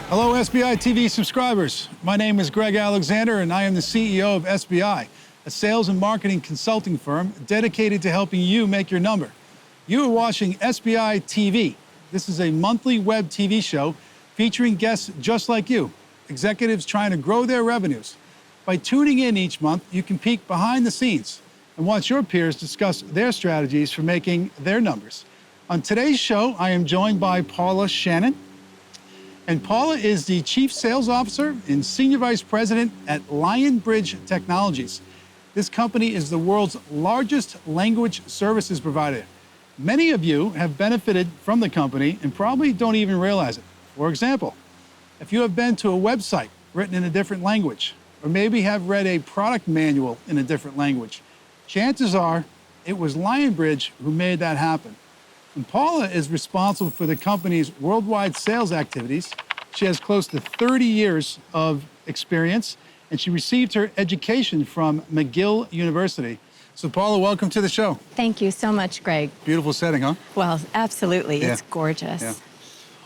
Hello, SBI TV subscribers. My name is Greg Alexander, and I am the CEO of SBI, a sales and marketing consulting firm dedicated to helping you make your number. You are watching SBI TV. This is a monthly web TV show featuring guests just like you, executives trying to grow their revenues. By tuning in each month, you can peek behind the scenes and watch your peers discuss their strategies for making their numbers. On today's show, I am joined by Paula Shannon. And Paula is the Chief Sales Officer and Senior Vice President at Lionbridge Technologies. This company is the world's largest language services provider. Many of you have benefited from the company and probably don't even realize it. For example, if you have been to a website written in a different language, or maybe have read a product manual in a different language, chances are it was Lionbridge who made that happen. And Paula is responsible for the company's worldwide sales activities. She has close to 30 years of experience, and she received her education from McGill University. So Paula, welcome to the show. Thank you so much, Greg. Beautiful setting, huh? Well, absolutely. Yeah. It's gorgeous. Yeah.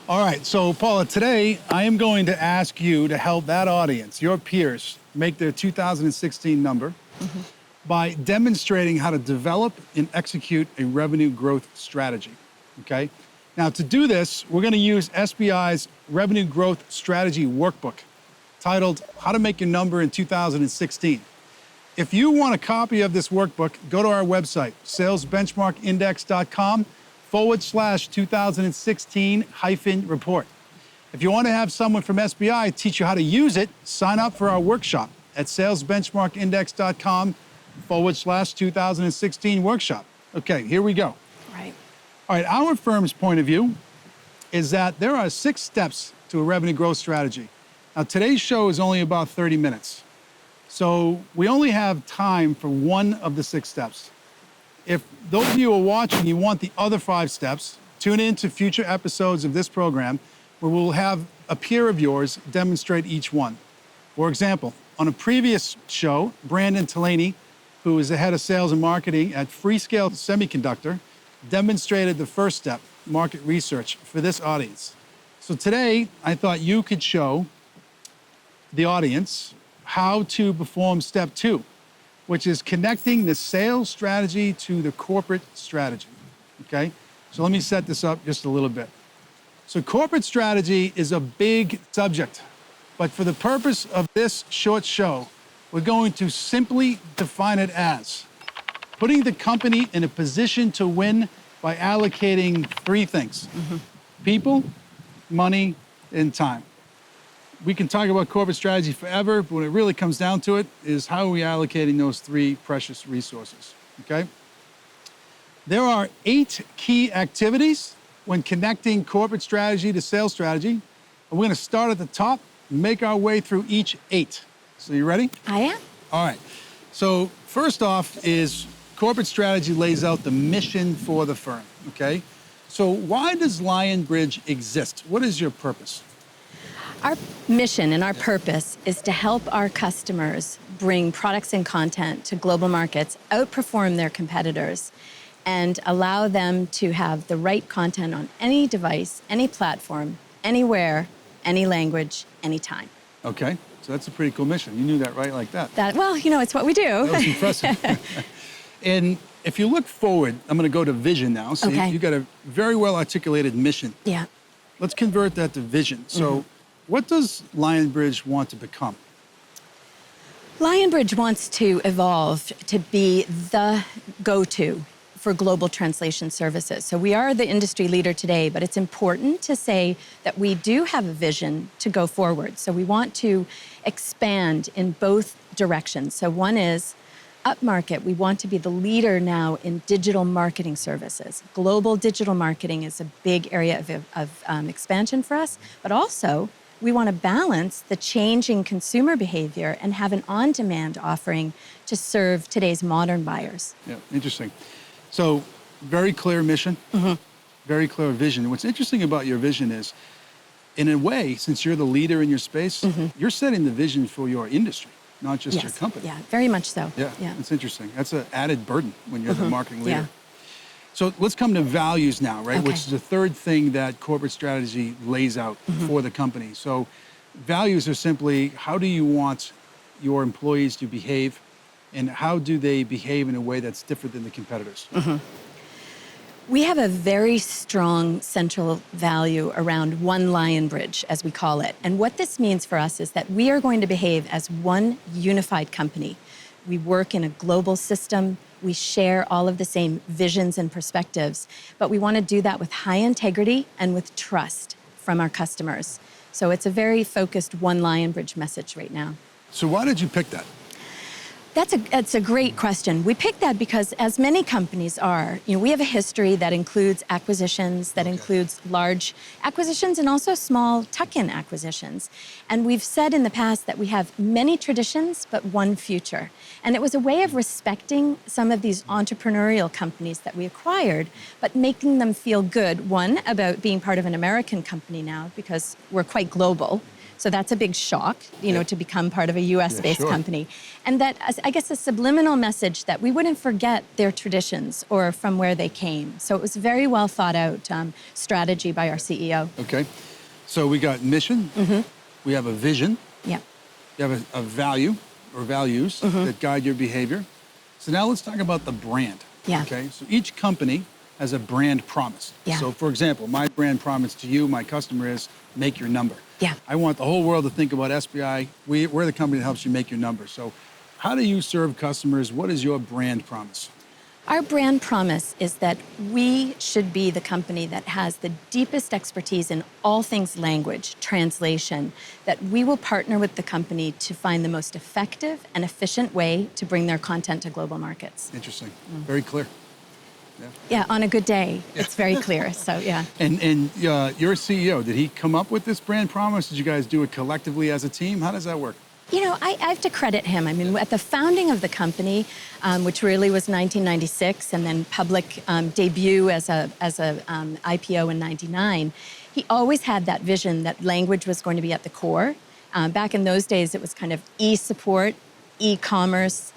All right, so Paula, today I am going to ask you to help that audience, your peers, make their 2016 number by demonstrating how to develop and execute a revenue growth strategy, okay? Now, to do this, we're gonna use SBI's Revenue Growth Strategy Workbook, titled How to Make Your Number in 2016. If you want a copy of this workbook, go to our website, salesbenchmarkindex.com/2016-report. If you want to have someone from SBI teach you how to use it, sign up for our workshop at salesbenchmarkindex.com/2016 workshop. Okay, here we go. Right. All right, our firm's point of view is that there are 6 steps to a revenue growth strategy. Now, today's show is only about 30 minutes. So we only have time for one of the 6 steps. If those of you who are watching, you want the other 5 steps, tune in to future episodes of this program where we'll have a peer of yours demonstrate each one. For example, on a previous show, Brandon Talani, who is the head of sales and marketing at Freescale Semiconductor, demonstrated the first step, market research, for this audience. So today, I thought you could show the audience how to perform step 2, which is connecting the sales strategy to the corporate strategy, okay? So let me set this up just a little bit. So corporate strategy is a big subject, but for the purpose of this short show, we're going to simply define it as putting the company in a position to win by allocating 3 things: people, money, and time. We can talk about corporate strategy forever, but when it really comes down to it is how are we allocating those 3 precious resources, okay? There are 8 key activities when connecting corporate strategy to sales strategy. And we're gonna start at the top and make our way through each 8. So you ready? I am. All right. So first off is corporate strategy lays out the mission for the firm, okay? So why does Lionbridge exist? What is your purpose? Our mission and our purpose is to help our customers bring products and content to global markets, outperform their competitors, and allow them to have the right content on any device, any platform, anywhere, any language, anytime. Okay, so that's a pretty cool mission. You knew that, right, like that? Well, you know, it's what we do. That was impressive. And if you look forward, I'm gonna go to vision now. So Okay. you got a very well articulated mission. Yeah. Let's convert that to vision. So what does Lionbridge want to become? Lionbridge wants to evolve to be the go-to for global translation services. So we are the industry leader today, but it's important to say that we do have a vision to go forward. So we want to expand in both directions. So one is upmarket. We want to be the leader now in digital marketing services. Global digital marketing is a big area of expansion for us, but also we want to balance the changing consumer behavior and have an on-demand offering to serve today's modern buyers. Yeah, interesting. So very clear mission, very clear vision. What's interesting about your vision is, in a way, since you're the leader in your space, you're setting the vision for your industry. not just your company. Yeah, very much so. Yeah, it's interesting. That's an added burden when you're the marketing leader. Yeah. So let's come to values now, right? Okay. Which is the third thing that corporate strategy lays out for the company. So values are simply, how do you want your employees to behave, and how do they behave in a way that's different than the competitors? We have a very strong central value around one Lionbridge, as we call it. And what this means for us is that we are going to behave as one unified company. We work in a global system. We share all of the same visions and perspectives, but we want to do that with high integrity and with trust from our customers. So it's a very focused one Lionbridge message right now. So why did you pick that? That's a great question. We picked that because, as many companies are, we have a history that includes acquisitions, that includes large acquisitions and also small tuck-in acquisitions. And we've said in the past that we have many traditions, but one future. And it was a way of respecting some of these entrepreneurial companies that we acquired, but making them feel good, one, about being part of an American company now, because we're quite global. So that's a big shock, to become part of a US-based company. And that, I guess, a subliminal message that we wouldn't forget their traditions or from where they came. So it was a very well thought out strategy by our CEO. Okay. So we got mission, we have a vision, Yeah. you have a value or values that guide your behavior. So now let's talk about the brand. Yeah. Okay. So each company has a brand promise. Yeah. So for example, my brand promise to you, my customer, is make your number. Yeah. I want the whole world to think about SBI. We're the company that helps you make your number. So how do you serve customers? What is your brand promise? Our brand promise is that we should be the company that has the deepest expertise in all things language, translation, that we will partner with the company to find the most effective and efficient way to bring their content to global markets. Interesting. Very clear. Yeah, on a good day, it's very clear. So, yeah. And your CEO, did he come up with this brand promise? Did you guys do it collectively as a team? How does that work? I have to credit him. I mean, at the founding of the company, which really was 1996, and then public debut as a IPO in 99, he always had that vision that language was going to be at the core. Back in those days, it was kind of e-support, e-commerce,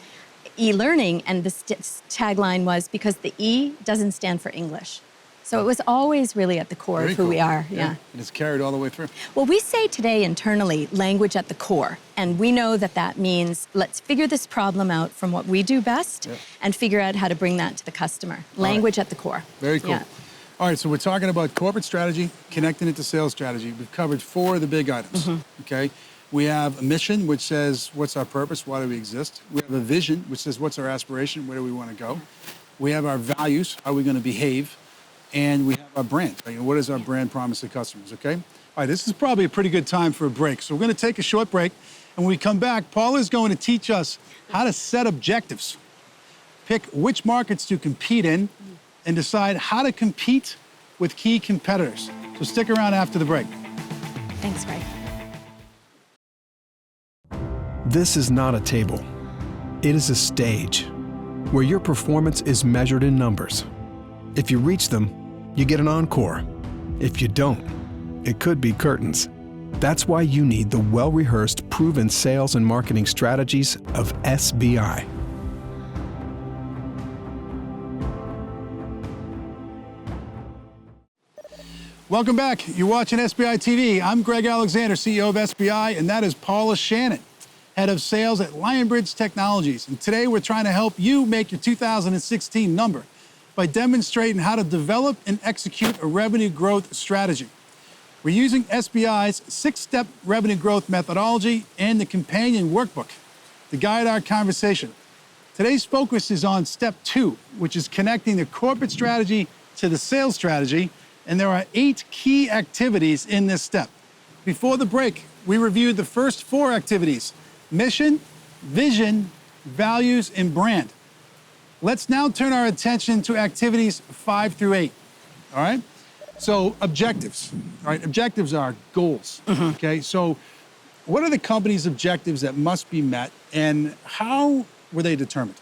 e-learning, and the tagline was, because the E doesn't stand for English. So it was always really at the core of who we are. Yeah. And it's carried all the way through. Well, we say today internally, language at the core. And we know that that means let's figure this problem out from what we do best and figure out how to bring that to the customer. Language at the core. Very cool. Yeah. All right, so we're talking about corporate strategy, connecting it to sales strategy. We've covered 4 of the big items, okay? We have a mission, which says, what's our purpose? Why do we exist? We have a vision, which says, what's our aspiration? Where do we want to go? We have our values, how are we going to behave? And we have our brand. Right? What is our brand promise to customers, okay? All right, this is probably a pretty good time for a break. So we're going to take a short break. And when we come back, Paula is going to teach us how to set objectives, pick which markets to compete in, and decide how to compete with key competitors. So stick around after the break. Thanks, Greg. This is not a table. It is a stage where your performance is measured in numbers. If you reach them, you get an encore. If you don't, it could be curtains. That's why you need the well-rehearsed, proven sales and marketing strategies of SBI. Welcome back. You're watching SBI TV. I'm Greg Alexander, CEO of SBI, and that is Paula Shannon, Head of Sales at Lionbridge Technologies. And today we're trying to help you make your 2016 number by demonstrating how to develop and execute a revenue growth strategy. We're using SBI's 6-step revenue growth methodology and the companion workbook to guide our conversation. Today's focus is on step 2, which is connecting the corporate strategy to the sales strategy, and there are 8 key activities in this step. Before the break, we reviewed the first 4 activities: mission, vision, values, and brand. Let's now turn our attention to activities 5 through 8, all right? So objectives, all right? Objectives are goals, okay? So what are the company's objectives that must be met, and how were they determined?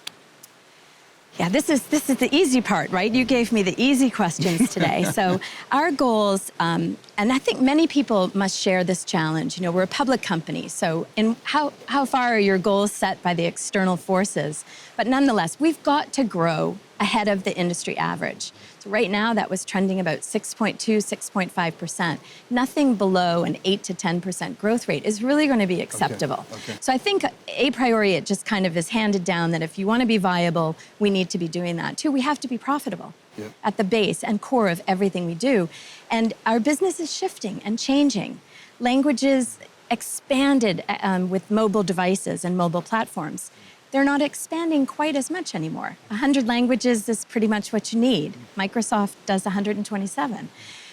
Yeah, this is the easy part, right? You gave me the easy questions today. So our goals, and I think many people must share this challenge. You know, we're a public company, so how far are your goals set by the external forces? But nonetheless, we've got to grow ahead of the industry average. So right now, that was trending about 6.2, 6.5%. Nothing below an 8 to 10% growth rate is really going to be acceptable. Okay. So I think a priori, it just kind of is handed down that if you want to be viable, we need to be doing that. Two, we have to be profitable at the base and core of everything we do. And our business is shifting and changing. Languages expanded with mobile devices and mobile platforms. They're not expanding quite as much anymore. 100 languages is pretty much what you need. Microsoft does 127.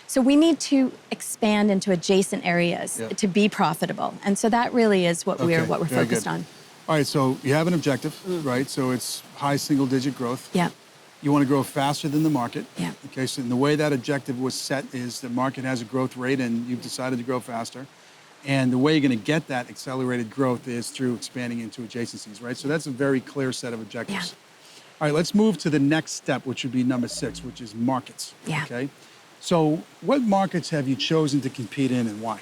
So we need to expand into adjacent areas to be profitable. And so that really is what we're focused on. All right, so you have an objective, right? So it's high single-digit growth. Yeah. You want to grow faster than the market. Yeah. Okay, so the way that objective was set is the market has a growth rate and you've decided to grow faster. And the way you're going to get that accelerated growth is through expanding into adjacencies, right? So that's a very clear set of objectives. Yeah. All right, let's move to the next step, which would be number 6, which is markets. Yeah. Okay. So what markets have you chosen to compete in and why?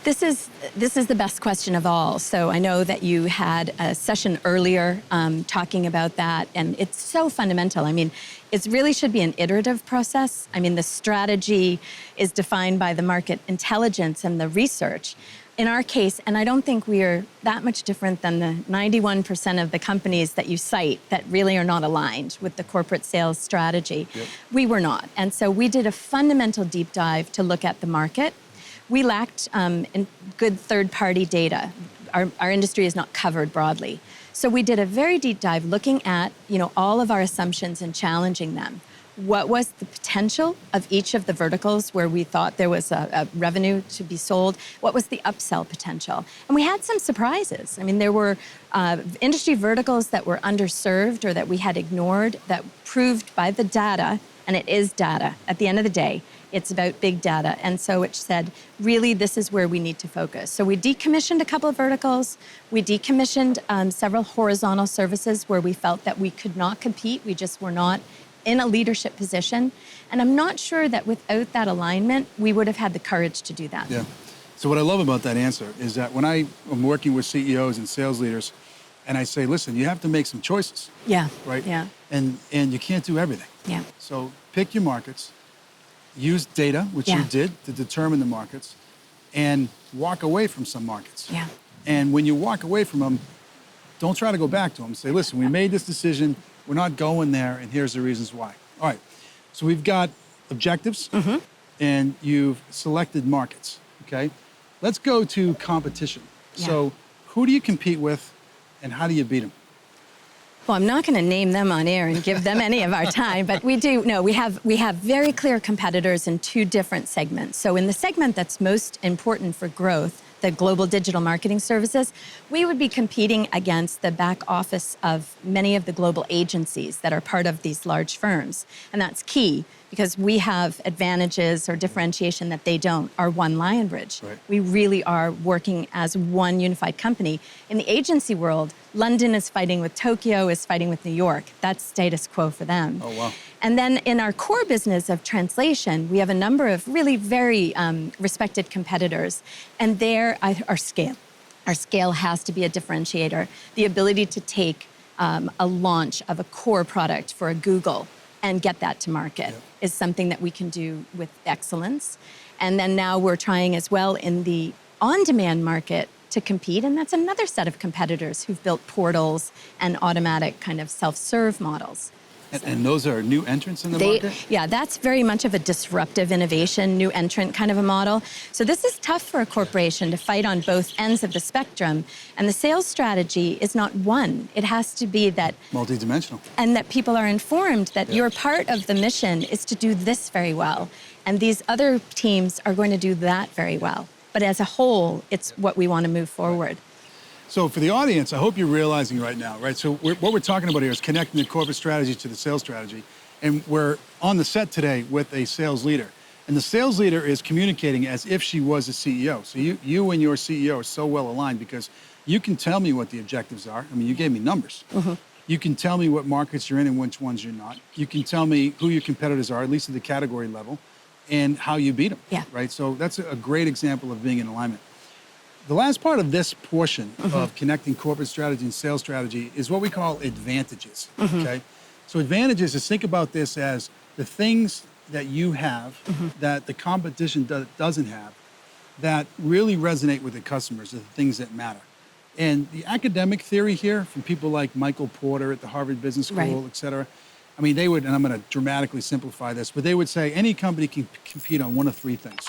This is the best question of all. So I know that you had a session earlier talking about that, and it's so fundamental. I mean, it really should be an iterative process. I mean, the strategy is defined by the market intelligence and the research. In our case, and I don't think we are that much different than the 91% of the companies that you cite that really are not aligned with the corporate sales strategy. We were not. And so we did a fundamental deep dive to look at the market. We lacked in good third-party data. Our industry is not covered broadly. So we did a very deep dive looking at, all of our assumptions and challenging them. What was the potential of each of the verticals where we thought there was a revenue to be sold? What was the upsell potential? And we had some surprises. I mean, there were industry verticals that were underserved or that we had ignored that proved by the data, and it is data at the end of the day. It's about big data. And so it said, really, this is where we need to focus. So we decommissioned a couple of verticals. We decommissioned several horizontal services where we felt that we could not compete. We just were not in a leadership position. And I'm not sure that without that alignment, we would have had the courage to do that. Yeah. So what I love about that answer is that when I am working with CEOs and sales leaders, and I say, listen, you have to make some choices. Yeah. Right? Yeah. And you can't do everything. Yeah. So pick your markets, use data, which you did, to determine the markets, and walk away from some markets. Yeah. And when you walk away from them, don't try to go back to them. Say, listen, we made this decision, we're not going there, and here's the reasons why. All right, so we've got objectives, and you've selected markets, okay? Let's go to competition. Yeah. So who do you compete with, and how do you beat them? Well, I'm not going to name them on air and give them any of our time, but we have very clear competitors in 2 different segments. So in the segment that's most important for growth, the global digital marketing services, we would be competing against the back office of many of the global agencies that are part of these large firms. And that's key because we have advantages or differentiation that they don't, our one Lionbridge. Right. We really are working as one unified company. In the agency world, London is fighting with Tokyo, is fighting with New York. That's status quo for them. Oh, wow. And then in our core business of translation, we have a number of really very respected competitors. And there, our scale. Our scale has to be a differentiator. The ability to take a launch of a core product for a Google and get that to market is something that we can do with excellence. And then now we're trying as well in the on-demand market to compete, and that's another set of competitors who've built portals and automatic kind of self-serve models. And those are new entrants in the market? Yeah, that's very much of a disruptive innovation, new entrant kind of a model. So this is tough for a corporation to fight on both ends of the spectrum. And the sales strategy is not one. It has to be that... multidimensional. And that people are informed that your part of the mission is to do this very well. And these other teams are going to do that very well. But as a whole, it's what we want to move forward. So for the audience, I hope you're realizing right now, right? So what we're talking about here is connecting the corporate strategy to the sales strategy. And we're on the set today with a sales leader. And the sales leader is communicating as if she was a CEO. So you and your CEO are so well aligned because you can tell me what the objectives are. I mean, you gave me numbers. You can tell me what markets you're in and which ones you're not. You can tell me who your competitors are, at least at the category level, and how you beat them, Yeah. right? So that's a great example of being in alignment. The last part of this portion of connecting corporate strategy and sales strategy is what we call advantages, okay? So advantages is, think about this as the things that you have that the competition doesn't have that really resonate with the customers, the things that matter. And the academic theory here from people like Michael Porter at the Harvard Business School, Right. et cetera, I mean, they would, and I'm going to dramatically simplify this, but they would say any company can compete on one of three things.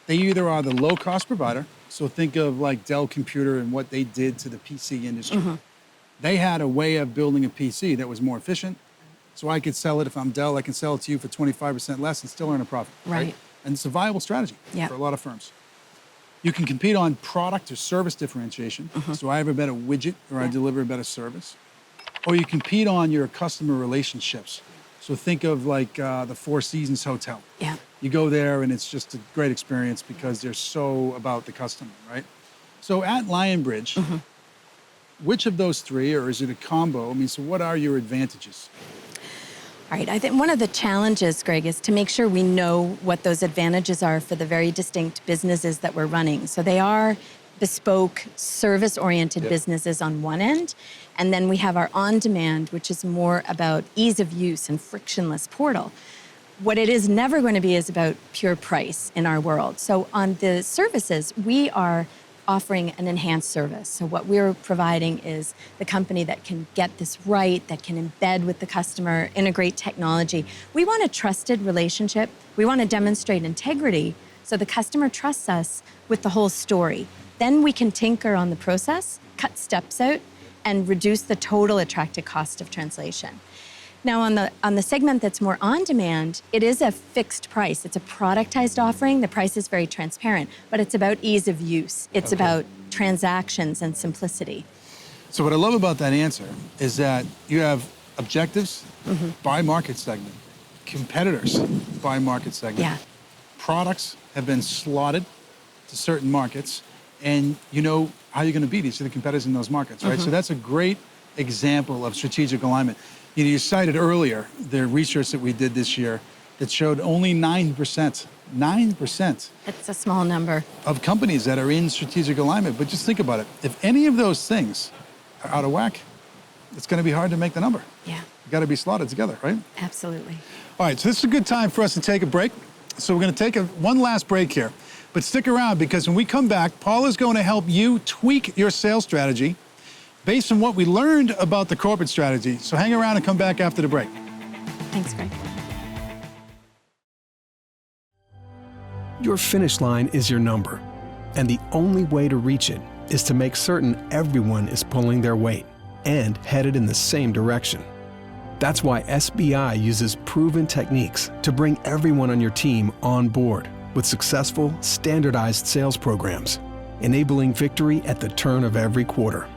They either are the low-cost provider, so think of like Dell Computer and what they did to the PC industry. They had a way of building a PC that was more efficient, so I could sell it, if I'm Dell, I can sell it to you for 25% less and still earn a profit, Right. And it's a viable strategy Yeah. for a lot of firms. You can compete on product or service differentiation. So I have a better widget or I deliver a better service. Or you compete on your customer relationships. So think of like the Four Seasons Hotel. Yeah. You go there and it's just a great experience because they're so about the customer, right? So at Lionbridge, which of those three, or is it a combo? I mean, so what are your advantages? All right, I think one of the challenges, Greg, is to make sure we know what those advantages are for the very distinct businesses that we're running. So they are bespoke, service-oriented businesses on one end, and then we have our on-demand, which is more about ease of use and frictionless portal. What it is never going to be is about pure price in our world. So on the services, we are offering an enhanced service. So what we're providing is the company that can get this right, that can embed with the customer, integrate technology. We want a trusted relationship. We want to demonstrate integrity so the customer trusts us with the whole story. Then we can tinker on the process, cut steps out, and reduce the total attracted cost of translation. Now, on the segment that's more on demand, it is a fixed price. It's a productized offering. The price is very transparent, but it's about ease of use. It's about transactions and simplicity. So what I love about that answer is that you have objectives by market segment, competitors by market segment. Yeah. Products have been slotted to certain markets, and you know how you're going to beat each of the competitors in those markets, right? So that's a great example of strategic alignment. You know, you cited earlier the research that we did this year that showed only 9% It's a small number. of companies that are in strategic alignment. But just think about it. If any of those things are out of whack, it's going to be hard to make the number. Yeah, You got to be slotted together, right? absolutely. All right, so this is a good time for us to take a break. So we're going to take one last break here. But stick around, because when we come back, Paula's going to help you tweak your sales strategy based on what we learned about the corporate strategy. So hang around and come back after the break. Thanks, Greg. Your finish line is your number, and the only way to reach it is to make certain everyone is pulling their weight and headed in the same direction. That's why SBI uses proven techniques to bring everyone on your team on board with successful, standardized sales programs, enabling victory at the turn of every quarter.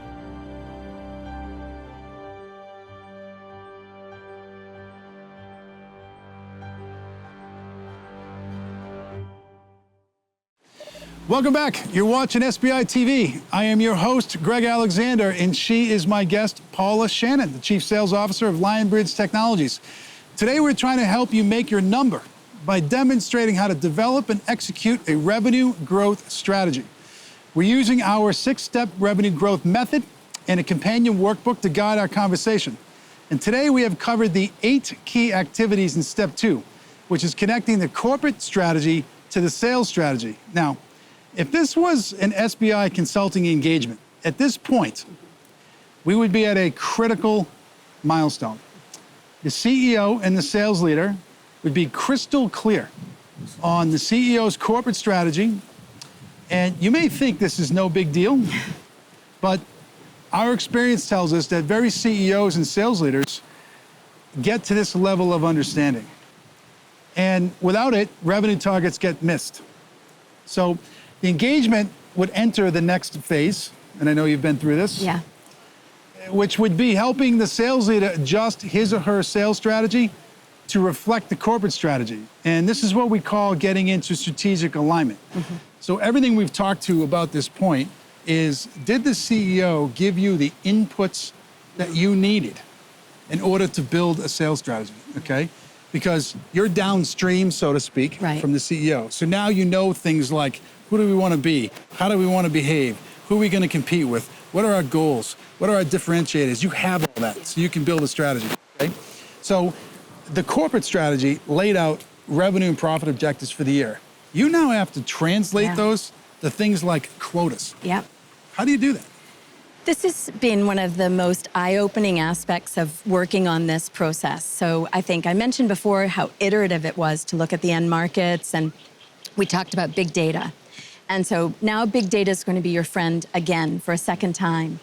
Welcome back. You're watching SBI TV. I am your host, Greg Alexander, and she is my guest, Paula Shannon, the Chief Sales Officer of Lionbridge Technologies. Today, we're trying to help you make your number by demonstrating how to develop and execute a revenue growth strategy. We're using our 6-step revenue growth method and a companion workbook to guide our conversation. And today, we have covered the 8 key activities in step 2, which is connecting the corporate strategy to the sales strategy. Now, if this was an SBI consulting engagement, at this point, we would be at a critical milestone. The CEO and the sales leader would be crystal clear on the CEO's corporate strategy. And you may think this is no big deal, but our experience tells us that very CEOs and sales leaders get to this level of understanding. And without it, revenue targets get missed. So the engagement would enter the next phase, and I know you've been through this, Yeah. which would be helping the sales leader adjust his or her sales strategy to reflect the corporate strategy. And this is what we call getting into strategic alignment. So everything we've talked to about this point is, did the CEO give you the inputs that you needed in order to build a sales strategy, okay? Because you're downstream, so to speak, Right. from the CEO. So now you know things like, who do we want to be? How do we want to behave? Who are we going to compete with? What are our goals? What are our differentiators? You have all that, so you can build a strategy, okay? So the corporate strategy laid out revenue and profit objectives for the year. You now have to translate those to things like quotas. Yep. How do you do that? This has been one of the most eye-opening aspects of working on this process. So I think I mentioned before how iterative it was to look at the end markets, and we talked about big data. And so now big data is going to be your friend again for a second time,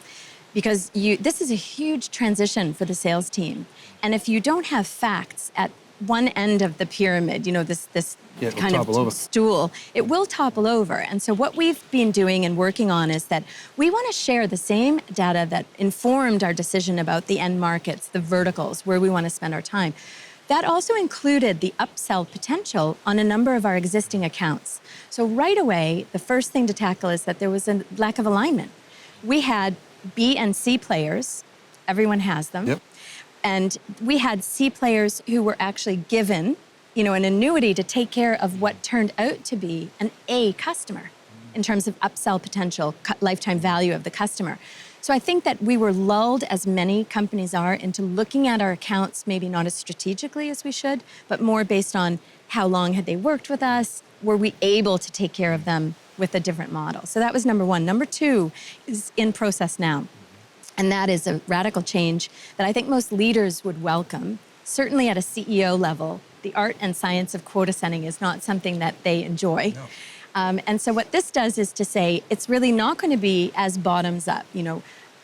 because this is a huge transition for the sales team. And if you don't have facts at one end of the pyramid, this kind of stool, it will topple over. And so what we've been doing and working on is that we want to share the same data that informed our decision about the end markets, the verticals, where we want to spend our time. That also included the upsell potential on a number of our existing accounts. So right away, the first thing to tackle is that there was a lack of alignment. We had B and C players, everyone has them. Yep. And we had C players who were actually given, an annuity to take care of what turned out to be an A customer in terms of upsell potential, lifetime value of the customer. So I think that we were lulled, as many companies are, into looking at our accounts maybe not as strategically as we should, but more based on how long had they worked with us, were we able to take care of them with a different model. So that was number one. Number two is in process now. And that is a radical change that I think most leaders would welcome. Certainly at a CEO level, the art and science of quota setting is not something that they enjoy. No. And so what this does is to say, it's really not going to be as bottoms up.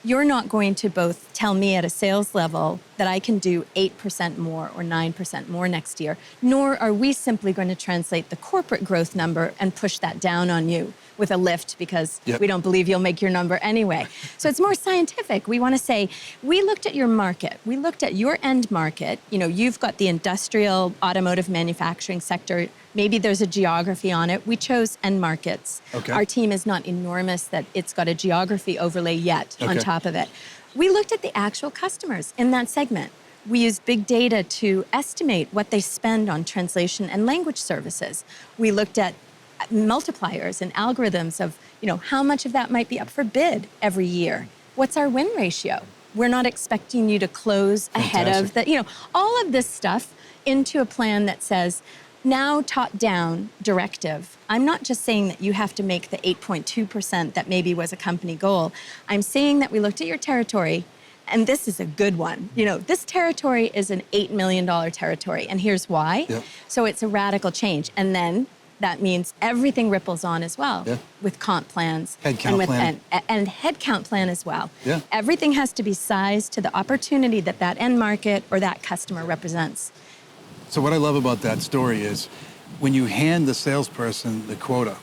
You're not going to both tell me at a sales level that I can do 8% more or 9% more next year, nor are we simply going to translate the corporate growth number and push that down on you with a lift because we don't believe you'll make your number anyway. So it's more scientific. We want to say, we looked at your market. We looked at your end market. You've got the industrial, automotive manufacturing sector. Maybe there's a geography on it. We chose end markets. Okay. Our team is not enormous that it's got a geography overlay yet on top of it. We looked at the actual customers in that segment. We used big data to estimate what they spend on translation and language services. We looked at multipliers and algorithms of, how much of that might be up for bid every year. What's our win ratio? We're not expecting you to close ahead of the, all of this stuff into a plan that says, now top-down directive. I'm not just saying that you have to make the 8.2% that maybe was a company goal. I'm saying that we looked at your territory, and this is a good one. This territory is an $8 million territory, and here's why. Yep. So it's a radical change. And then that means everything ripples on as well with comp plans. Headcount plan. And headcount plan as well. Yeah. Everything has to be sized to the opportunity that end market or that customer represents. So what I love about that story is when you hand the salesperson the quota,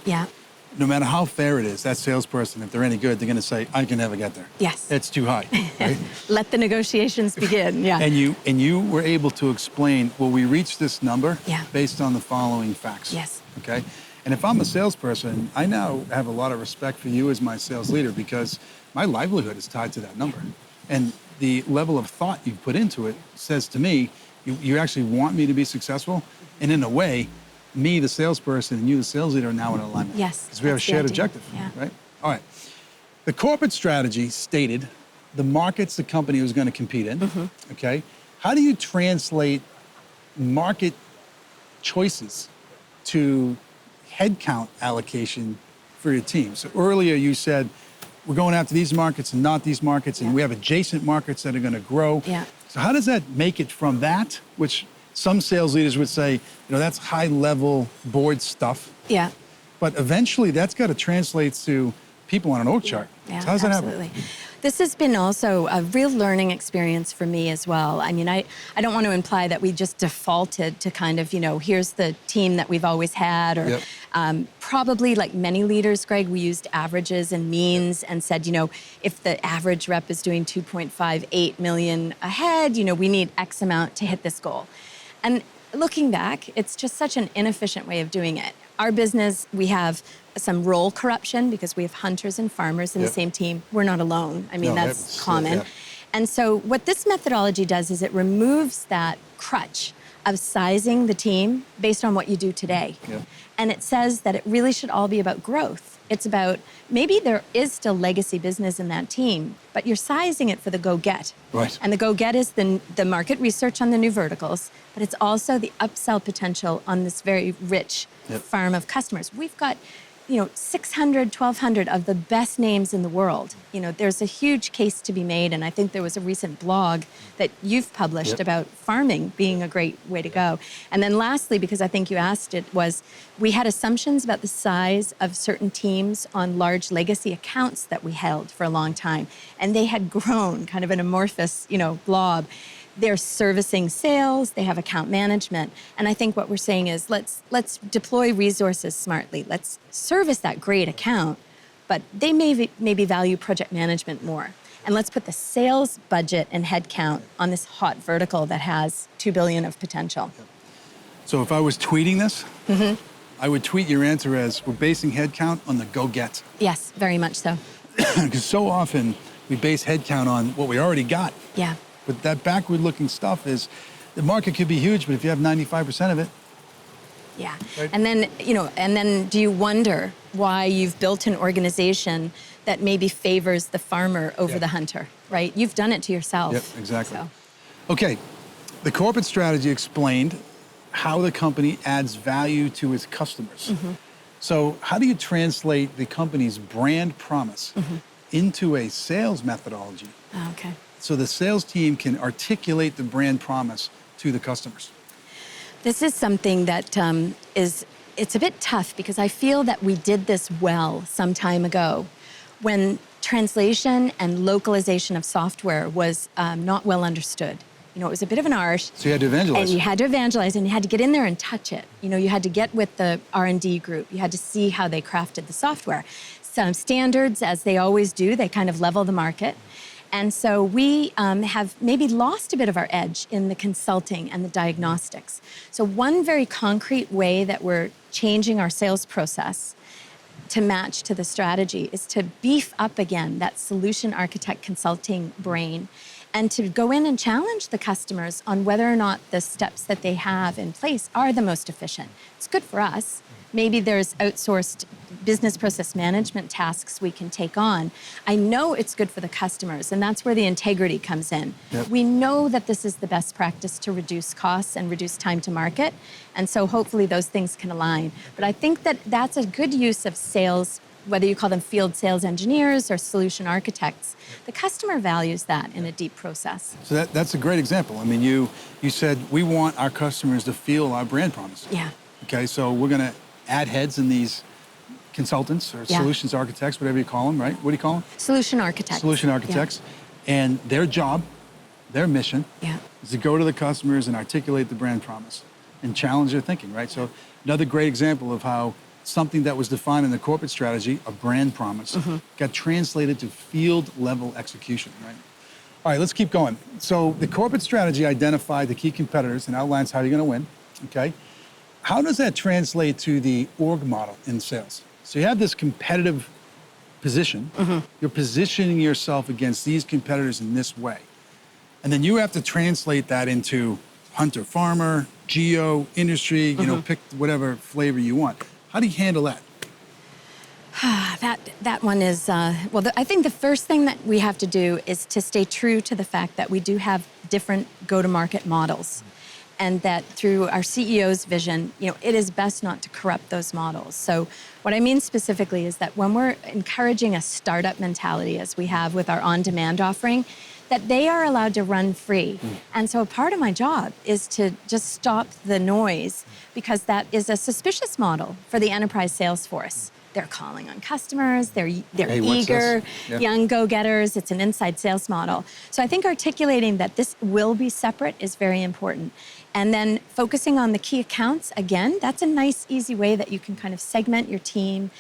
no matter how fair it is, that salesperson, if they're any good, they're going to say, I can never get there. Yes. It's too high. Right? Let the negotiations begin. Yeah. And you were able to explain, well, we reached this number based on the following facts. Yes. Okay? And if I'm a salesperson, I now have a lot of respect for you as my sales leader because my livelihood is tied to that number. And the level of thought you've put into it says to me, you actually want me to be successful. And in a way, me, the salesperson, and you, the sales leader, are now in alignment. Yes. Because we have a shared objective, right? All right. The corporate strategy stated the markets the company was going to compete in, okay? How do you translate market choices to headcount allocation for your team? So earlier you said, we're going after these markets and not these markets, and we have adjacent markets that are going to grow. Yeah. So how does that make it from that, which some sales leaders would say, that's high-level board stuff. Yeah. But eventually, that's got to translate to people on an org chart. Yeah, so how does that absolutely. happen? This has been also a real learning experience for me as well. I mean, I don't want to imply that we just defaulted to kind of, here's the team that we've always had. Or probably like many leaders, Greg, we used averages and means and said, if the average rep is doing 2.58 million ahead, we need X amount to hit this goal. And looking back, it's just such an inefficient way of doing it. Our business, we have some role corruption because we have hunters and farmers in the same team. We're not alone. I mean, that's common. And so what this methodology does is it removes that crutch of sizing the team based on what you do today. Yep. And it says that it really should all be about growth. It's about, maybe there is still legacy business in that team, but you're sizing it for the go-get. Right. And the go-get is the market research on the new verticals, but it's also the upsell potential on this very rich farm of customers. We've got 600, 1,200 of the best names in the world. There's a huge case to be made, and I think there was a recent blog that you've published about farming being a great way to go. And then lastly, because I think you asked it, was we had assumptions about the size of certain teams on large legacy accounts that we held for a long time, and they had grown kind of an amorphous, blob. They're servicing sales, they have account management. And I think what we're saying is let's deploy resources smartly. Let's service that great account, but they maybe value project management more. And let's put the sales budget and headcount on this hot vertical that has $2 billion of potential. So if I was tweeting this, I would tweet your answer as, we're basing headcount on the go-get. Yes, very much so. Because so often we base headcount on what we already got. Yeah. But that backward-looking stuff is, the market could be huge, but if you have 95% of it. Yeah. Right. And then do you wonder why you've built an organization that maybe favors the farmer over the hunter, right? You've done it to yourself. Yep, exactly. So. Okay, the corporate strategy explained how the company adds value to its customers. So how do you translate the company's brand promise into a sales methodology? Oh, okay. So the sales team can articulate the brand promise to the customers? This is something that it's a bit tough, because I feel that we did this well some time ago when translation and localization of software was not well understood. It was a bit of an art. So you had to evangelize. And you had to evangelize, and you had to get in there and touch it. You had to get with the R&D group. You had to see how they crafted the software. Some standards, as they always do, they kind of level the market. And so we have maybe lost a bit of our edge in the consulting and the diagnostics. So one very concrete way that we're changing our sales process to match to the strategy is to beef up again that solution architect consulting brain, and to go in and challenge the customers on whether or not the steps that they have in place are the most efficient. It's good for us. Maybe there's outsourced business process management tasks we can take on. I know it's good for the customers, and that's where the integrity comes in. Yep. We know that this is the best practice to reduce costs and reduce time to market, and so hopefully those things can align. But I think that that's a good use of sales, whether you call them field sales engineers or solution architects. The customer values that in a deep process. So that's a great example. I mean, you said we want our customers to feel our brand promise. Yeah. Okay, so we're going to add heads in these consultants or solutions architects, whatever you call them, right? What do you call them? Solution architects. Solution architects. Yeah. And their job, their mission, is to go to the customers and articulate the brand promise and challenge their thinking, right? So another great example of how something that was defined in the corporate strategy, a brand promise, got translated to field level execution, right? All right, let's keep going. So the corporate strategy identified the key competitors and outlines how you're going to win, okay? How does that translate to the org model in sales? So you have this competitive position. You're positioning yourself against these competitors in this way. And then you have to translate that into hunter, farmer, geo, industry, pick whatever flavor you want. How do you handle that? That one is, I think the first thing that we have to do is to stay true to the fact that we do have different go-to-market models. And that through our CEO's vision, it is best not to corrupt those models. So what I mean specifically is that when we're encouraging a startup mentality, as we have with our on-demand offering, that they are allowed to run free. And so a part of my job is to just stop the noise, because that is a suspicious model for the enterprise sales force. They're calling on customers, they're Hey, eager, Yeah. young go-getters. It's an inside sales model. So I think articulating that this will be separate is very important. And then focusing on the key accounts, again, that's a nice, easy way that you can kind of segment your team.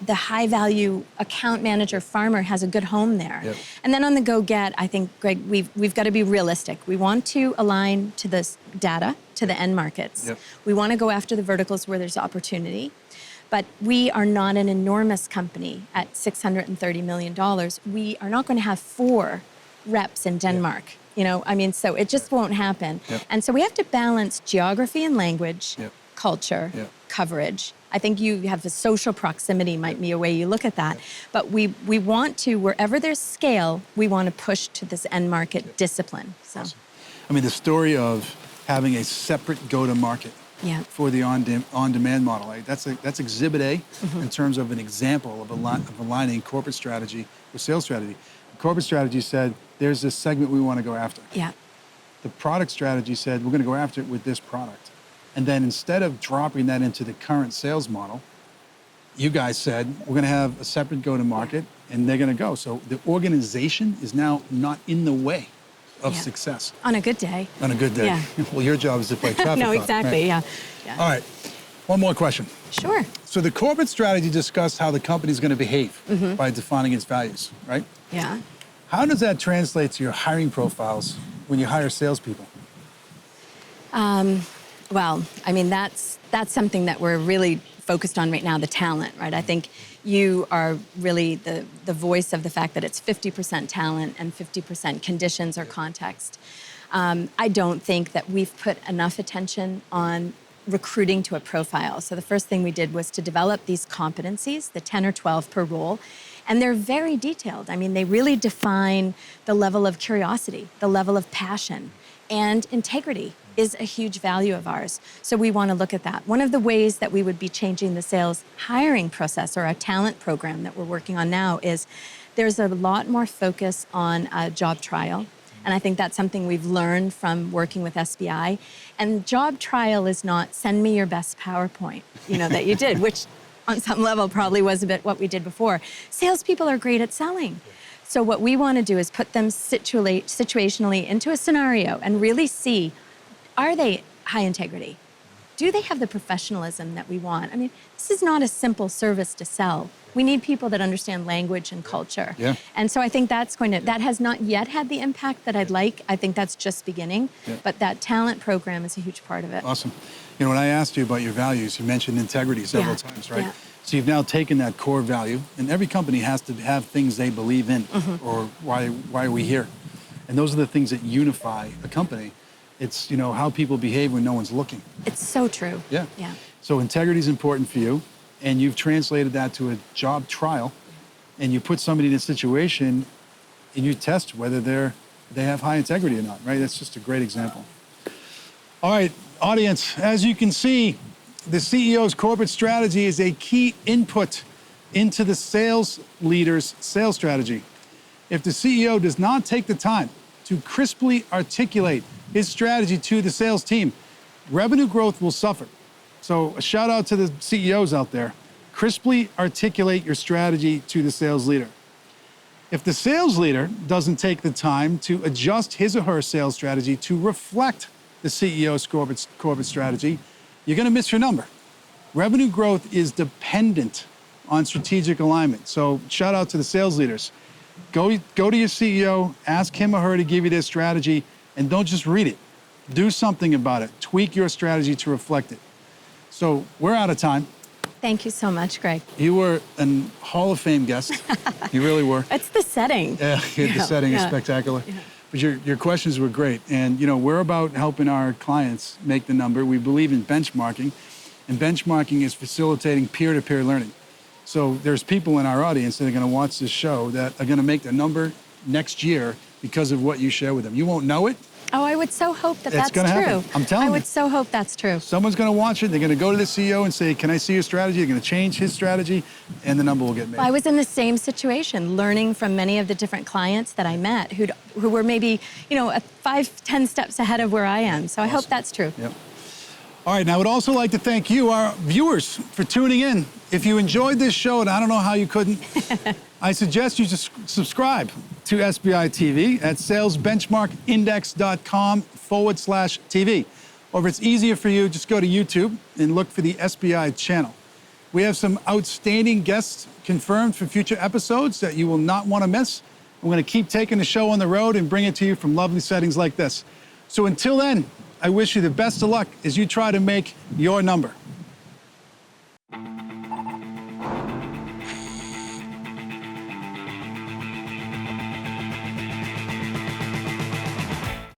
The high-value account manager farmer has a good home there. Yep. And then on the go-get, I think, Greg, we've got to be realistic. We want to align to this data, to the end markets. Yep. We want to go after the verticals where there's opportunity. But we are not an enormous company at $630 million. We are not going to have 4 reps in Denmark. You know, I mean, so it just won't happen. Yep. And so we have to balance geography and language, Yep. culture, Yep. coverage. I think you have the social proximity might be a way you look at that. But we want to, wherever there's scale, we want to push to this end market discipline. So, I mean, the story of having a separate go-to-market for the on-demand model, right? That's Exhibit A in terms of an example of aligning corporate strategy with sales strategy. The corporate strategy said, there's this segment we want to go after. yeah. The product strategy said, we're going to go after it with this product. And then instead of dropping that into the current sales model, you guys said, we're going to have a separate go-to-market, and they're going to go. So the organization is now not in the way of success. On a good day. On a good day. Yeah. Well, your job is to play traffic. No, cop, exactly, right? yeah. All right, one more question. Sure. So the corporate strategy discussed how the company is going to behave by defining its values, right? Yeah. How does that translate to your hiring profiles when you hire salespeople? Well, I mean, that's something that we're really focused on right now, the talent, right? I think you are really the voice of the fact that it's 50% talent and 50% conditions or context. I don't think that we've put enough attention on recruiting to a profile. So the first thing we did was to develop these competencies, the 10 or 12 per role, and they're very detailed. I mean, they really define the level of curiosity, the level of passion, and integrity is a huge value of ours. So we want to look at that. One of the ways that we would be changing the sales hiring process or our talent program that we're working on now is there's a lot more focus on a job trial. And I think that's something we've learned from working with SBI. And job trial is not send me your best PowerPoint, you know, that you did, which on some level probably was a bit what we did before. Salespeople are great at selling. So what we want to do is put them situationally into a scenario and really see, are they high integrity? Do they have the professionalism that we want? I mean, this is not a simple service to sell. We need people that understand language and culture. Yeah. And so I think that has not yet had the impact that I'd like. I think that's just beginning. Yeah. But that talent program is a huge part of it. Awesome. You know, when I asked you about your values, you mentioned integrity several times, right? Yeah. So you've now taken that core value, and every company has to have things they believe in, or why are we here? And those are the things that unify a company. It's, you know, how people behave when no one's looking. It's so true. Yeah. Yeah. So integrity is important for you, and you've translated that to a job trial, and you put somebody in a situation, and you test whether they have high integrity or not, right? That's just a great example. All right, audience, as you can see, the CEO's corporate strategy is a key input into the sales leader's sales strategy. If the CEO does not take the time to crisply articulate his strategy to the sales team, revenue growth will suffer. So a shout out to the CEOs out there. Crisply articulate your strategy to the sales leader. If the sales leader doesn't take the time to adjust his or her sales strategy to reflect the CEO's corporate strategy, you're going to miss your number. Revenue growth is dependent on strategic alignment. So shout out to the sales leaders. Go to your CEO, ask him or her to give you their strategy, and don't just read it. Do something about it. Tweak your strategy to reflect it. So we're out of time. Thank you so much, Greg. You were a Hall of Fame guest. You really were. It's the setting. Yeah, the setting is spectacular. Yeah. But your questions were great. And you know, we're about helping our clients make the number. We believe in benchmarking, and benchmarking is facilitating peer-to-peer learning. So there's people in our audience that are going to watch this show that are going to make the number next year because of what you share with them. You won't know it. Oh, I would so hope that It's that's gonna true. happen. I'm telling you. I would so hope that's true. Someone's going to watch it. They're going to go to the CEO and say, can I see your strategy? They're going to change his strategy, and the number will get made. I was in the same situation, learning from many of the different clients that I met who were maybe, you know, 5-10 steps ahead of where I am. So I hope that's true. Yep. All right, and I would also like to thank you, our viewers, for tuning in. If you enjoyed this show, and I don't know how you couldn't, I suggest you just subscribe to SBI TV at salesbenchmarkindex.com/TV. Or if it's easier for you, just go to YouTube and look for the SBI channel. We have some outstanding guests confirmed for future episodes that you will not want to miss. I'm going to keep taking the show on the road and bring it to you from lovely settings like this. So until then, I wish you the best of luck as you try to make your number.